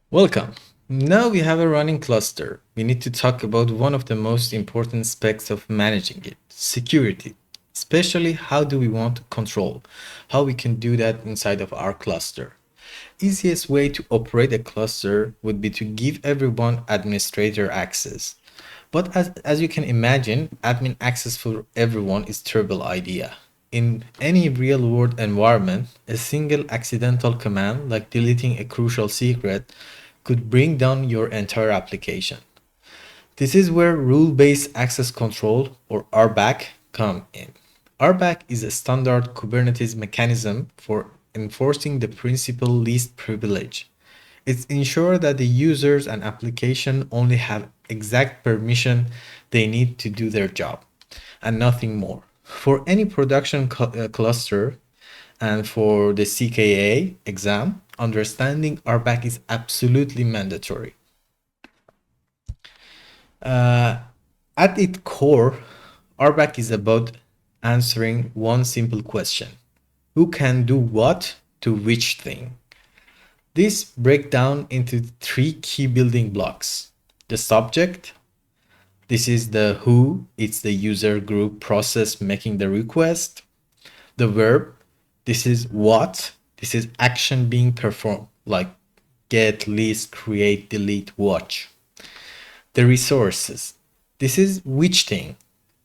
Welcome. Now we have a running cluster. We need to talk about one of the most important aspects of managing it, security. Especially how do we want to control, how we can do that inside of our cluster. Easiest way to operate a cluster would be to give everyone administrator access. But as you can imagine, admin access for everyone is terrible idea. In any real-world environment, a single accidental command like deleting a crucial secret could bring down your entire application. This is where rule-based access control or RBAC come in. RBAC is a standard Kubernetes mechanism for enforcing the principal least privilege. It ensures that the users and application only have exact permission they need to do their job and nothing more. For any production cluster and for the CKA exam, understanding RBAC is absolutely mandatory. At its core, RBAC is about answering one simple question. Who can do what to which thing? This breaks down into three key building blocks. The subject, this is the who, it's the user group process making the request. The verb, this is what, this is action being performed, like get, list, create, delete, watch. The resources, this is which thing.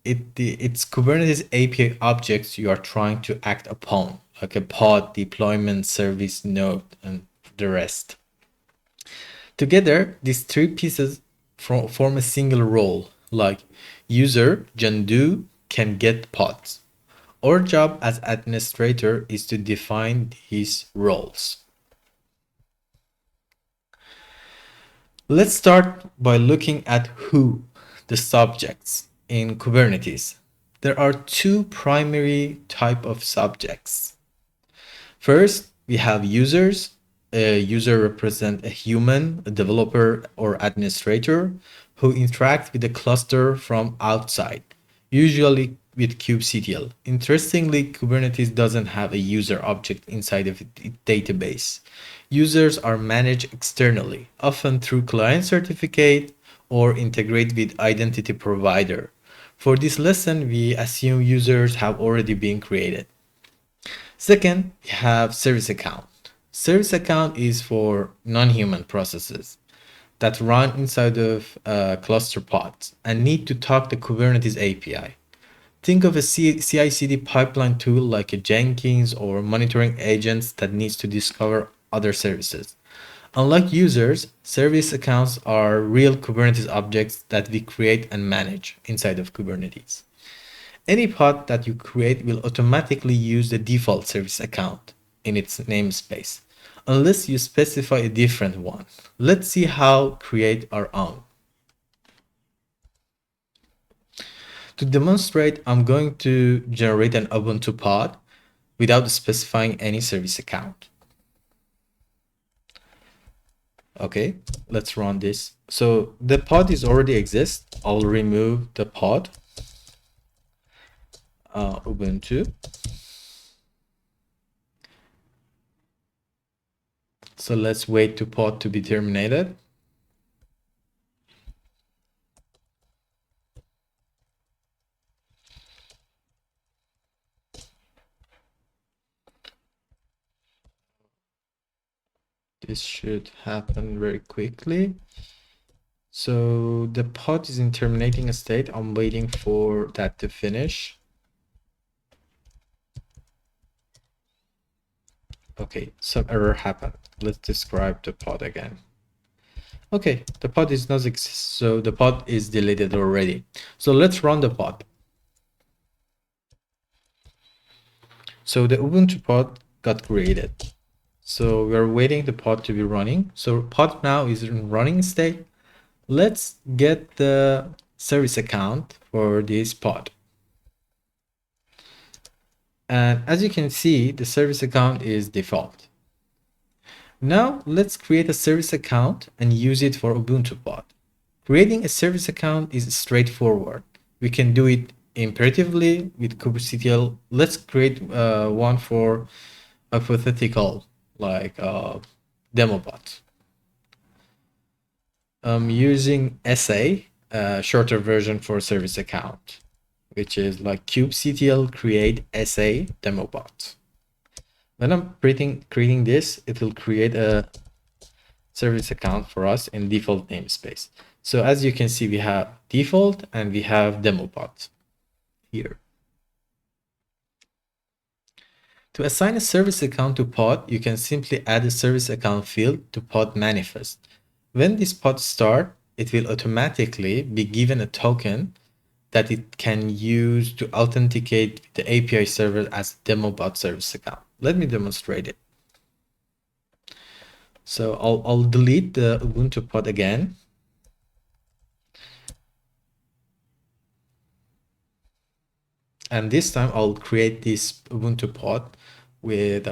It's Kubernetes API objects you are trying to act upon, like a pod, deployment, service, node, and the rest. Together, these three pieces form a single role, like user, Jandu, can get pods. Our job as administrator is to define these roles. Let's start by looking at who, the subjects in Kubernetes. There are two primary type of subjects. First, we have users. A user represents a human, a developer, or administrator who interact with the cluster from outside, usually with kubectl. Interestingly, Kubernetes doesn't have a user object inside of its database. Users are managed externally, often through client certificate or integrate with identity provider. For this lesson, we assume users have already been created. Second, we have service account. Service account is for non-human processes that run inside of cluster pods and need to talk to Kubernetes API. Think of a CI/CD pipeline tool like a Jenkins or monitoring agents that needs to discover other services. Unlike users, service accounts are real Kubernetes objects that we create and manage inside of Kubernetes. Any pod that you create will automatically use the default service account in its namespace, unless you specify a different one. Let's see how create our own. To demonstrate, I'm going to generate an Ubuntu pod without specifying any service account. Okay, let's run this. So the pod is already exists. I'll remove the pod, Ubuntu. So let's wait to pod to be terminated. This should happen very quickly. So the pod is in terminating a state. I'm waiting for that to finish. Okay, some error happened. Let's describe the pod again. Okay, the pod is not exist, so the pod is deleted already. So let's run the pod. So the Ubuntu pod got created. So we're waiting the pod to be running. So pod now is in running state. Let's get the service account for this pod. And as you can see, the service account is default. Now let's create a service account and use it for Ubuntu pod. Creating a service account is straightforward. We can do it imperatively with kubectl. Let's create one for hypothetical, like demo bot. I'm using SA, shorter version for service account, which is like kubectl create SA demo bot. When I'm creating this, it will create a service account for us in default namespace. So as you can see, we have default and we have demo bot here. To assign a service account to pod, you can simply add a service account field to pod manifest. When this pod starts, it will automatically be given a token that it can use to authenticate the API server as demo bot service account. Let me demonstrate it. So I'll delete the Ubuntu pod again. And this time I'll create this Ubuntu pod with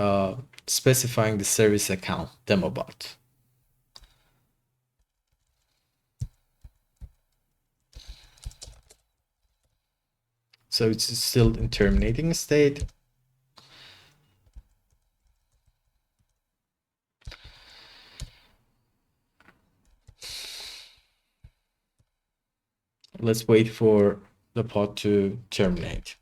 specifying the service account demo bot. So it's still in terminating state. Let's wait for the pod to terminate.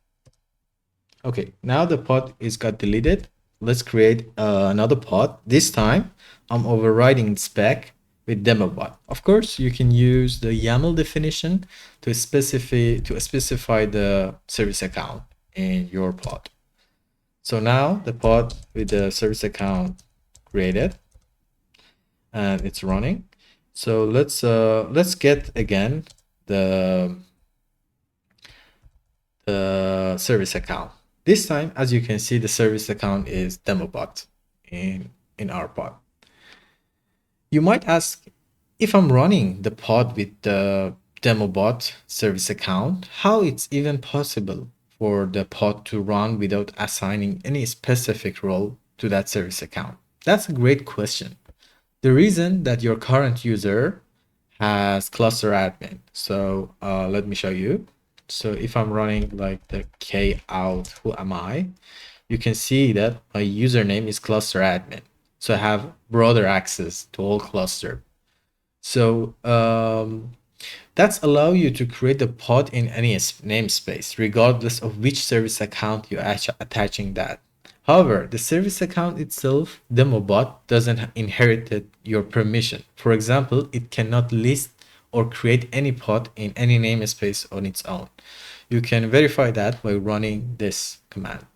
Okay, now the pod is got deleted. Let's create another pod. This time I'm overriding spec with demo bot. Of course, you can use the YAML definition to specify the service account in your pod. So now the pod with the service account created and it's running. So let's get again the service account. This time, as you can see, the service account is demo bot in our pod. You might ask, if I'm running the pod with the demo bot service account, how it's even possible for the pod to run without assigning any specific role to that service account? That's a great question. The reason that your current user has cluster admin. So let me show you. So if I'm running like the kout who am I, you can see that my username is cluster admin. So I have broader access to all cluster. So that's allow you to create a pod in any namespace, regardless of which service account you're attaching that. However, the service account itself, demo bot, doesn't inherit your permission. For example, it cannot list or create any pod in any namespace on its own. You can verify that by running this command.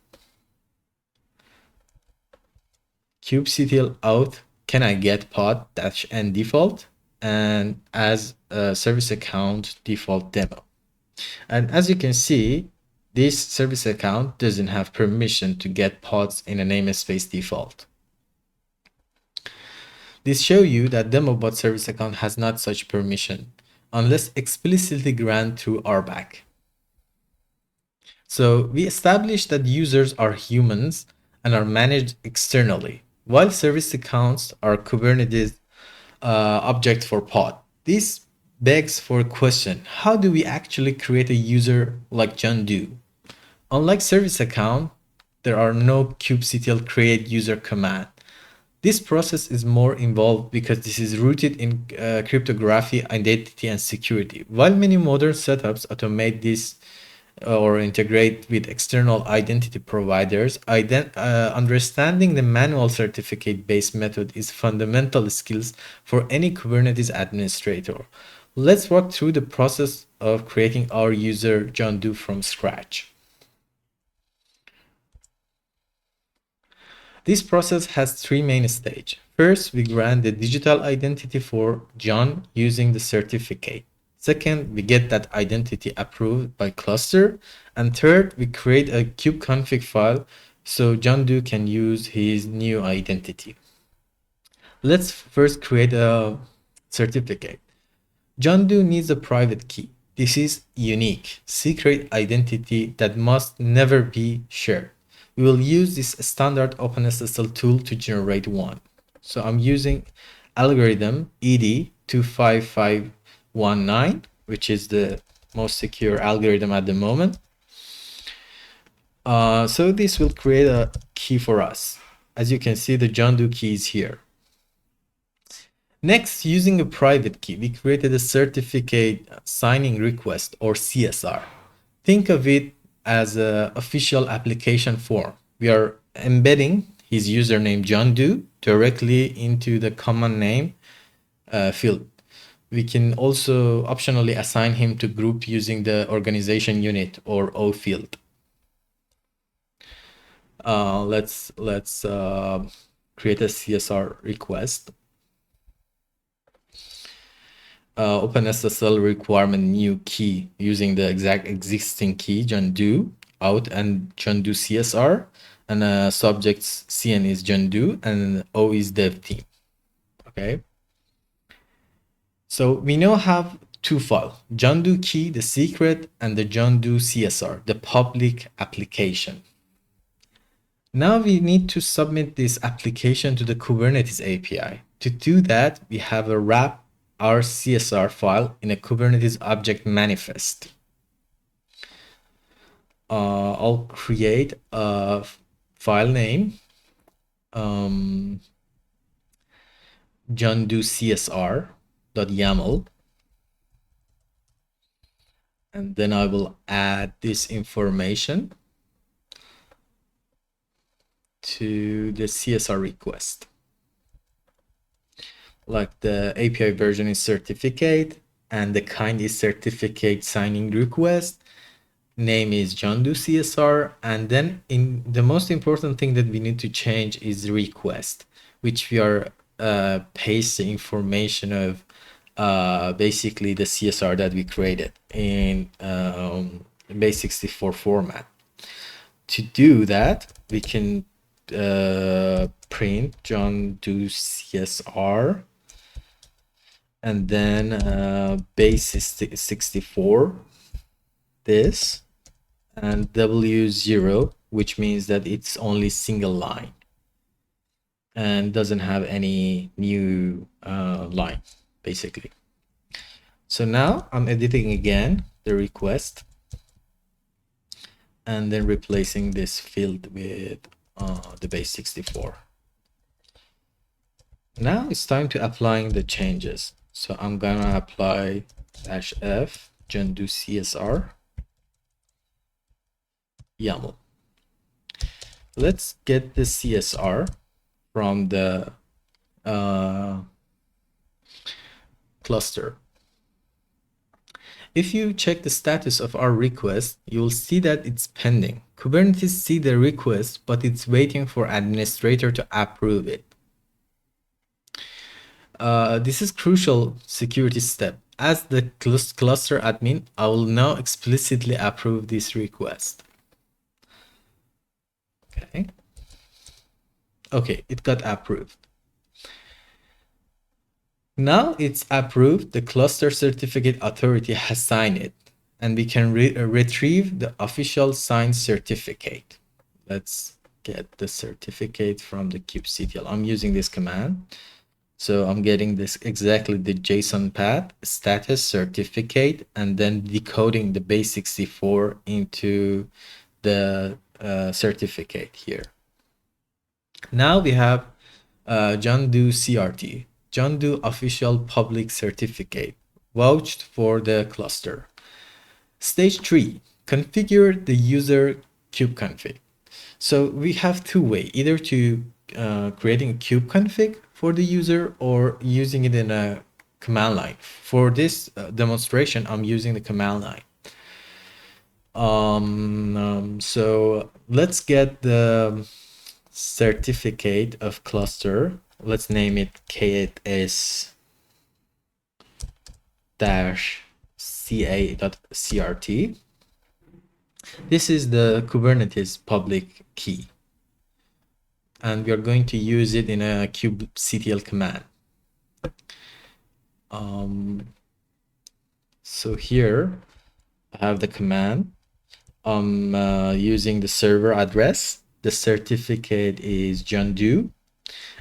kubectl auth can I get pod -n default and as a service account default demo. And as you can see, this service account doesn't have permission to get pods in a namespace default. This shows you that DemoBot service account has not such permission unless explicitly granted through RBAC. So we established that users are humans and are managed externally, while service accounts are Kubernetes object for pod. This begs for a question: how do we actually create a user like John Doe? Unlike service account, there are no kubectl create user command. This process is more involved because this is rooted in cryptography, identity, and security. While many modern setups automate this or integrate with external identity providers, understanding the manual certificate-based method is fundamental skills for any Kubernetes administrator. Let's walk through the process of creating our user John Doe from scratch. This process has three main stages. First, we grant the digital identity for John using the certificate. Second, we get that identity approved by cluster. And third, we create a kubeconfig file so John Doe can use his new identity. Let's first create a certificate. John Doe needs a private key. This is unique, secret identity that must never be shared. We will use this standard OpenSSL tool to generate one. So I'm using algorithm ED25519, which is the most secure algorithm at the moment. So this will create a key for us. As you can see, the John Doe key is here. Next, using a private key, we created a certificate signing request or CSR. Think of it as an official application form. We are embedding his username John Doe directly into the common name field. We can also optionally assign him to group using the organization unit or O field. Let's create a CSR request. Open SSL requirement new key using the exact existing key John Doe out and John Doe CSR, and subjects CN is John Doe and O is dev team. Okay. So we now have two files, John Doe key, the secret, and the John Doe CSR, the public application. Now we need to submit this application to the Kubernetes API. To do that, we have a wrap our CSR file in a Kubernetes object manifest. I'll create a file name, John Doe CSR.yaml, and then I will add this information to the CSR request. Like the API version is certificate and the kind is certificate signing request. Name is John Doe CSR, and then in the most important thing that we need to change is request, which we are paste the information of basically the CSR that we created in base64 format. To do that, we can print John Doe CSR and then base64 this and W0, which means that it's only single line and doesn't have any new line basically. So now I'm editing again the request and then replacing this field with the base64. Now it's time to applying the changes. So I'm gonna apply -f John Doe CSR YAML. Let's get the CSR from the cluster. If you check the status of our request, you'll see that it's pending. Kubernetes see the request, but it's waiting for administrator to approve it. This is crucial security step. As the cluster admin, I will now explicitly approve this request. Okay, it got approved. Now it's approved, the cluster certificate authority has signed it, and we can retrieve the official signed certificate. Let's get the certificate from the kubectl. I'm using this command. So I'm getting this exactly the JSON path, status certificate, and then decoding the base64 into the certificate here. Now we have John Doe CRT, John Doe official public certificate, vouched for the cluster. Stage 3, configure the user kubeconfig. So we have two ways, either to creating a kubeconfig for the user or using it in a command line. For this demonstration, I'm using the command line. So let's get the certificate of cluster. Let's name it KS-CA.CRT. This is the Kubernetes public key, and we are going to use it in a kubectl command. So here I have the command. I'm using the server address. The certificate is John Doe,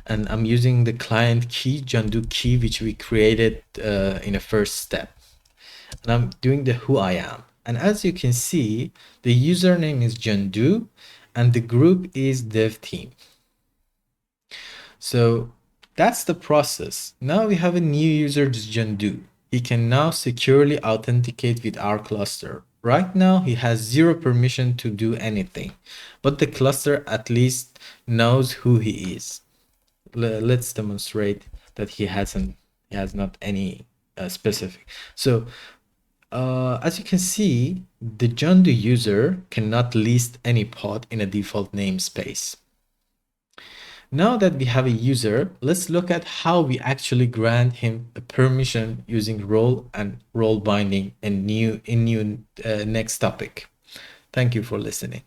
and I'm using the client key, John Doe key, which we created in a first step. And I'm doing the who I am. And as you can see, the username is John Doe and the group is dev team. So That's the process. Now we have a new user, Jandu. He can now securely authenticate with our cluster. Right now, he has zero permission to do anything, but the cluster at least knows who he is. Let's demonstrate that he has not any specific. So as you can see, the Jandu user cannot list any pod in a default namespace. Now that we have a user, let's look at how we actually grant him a permission using role and role binding in new next topic. Thank you for listening.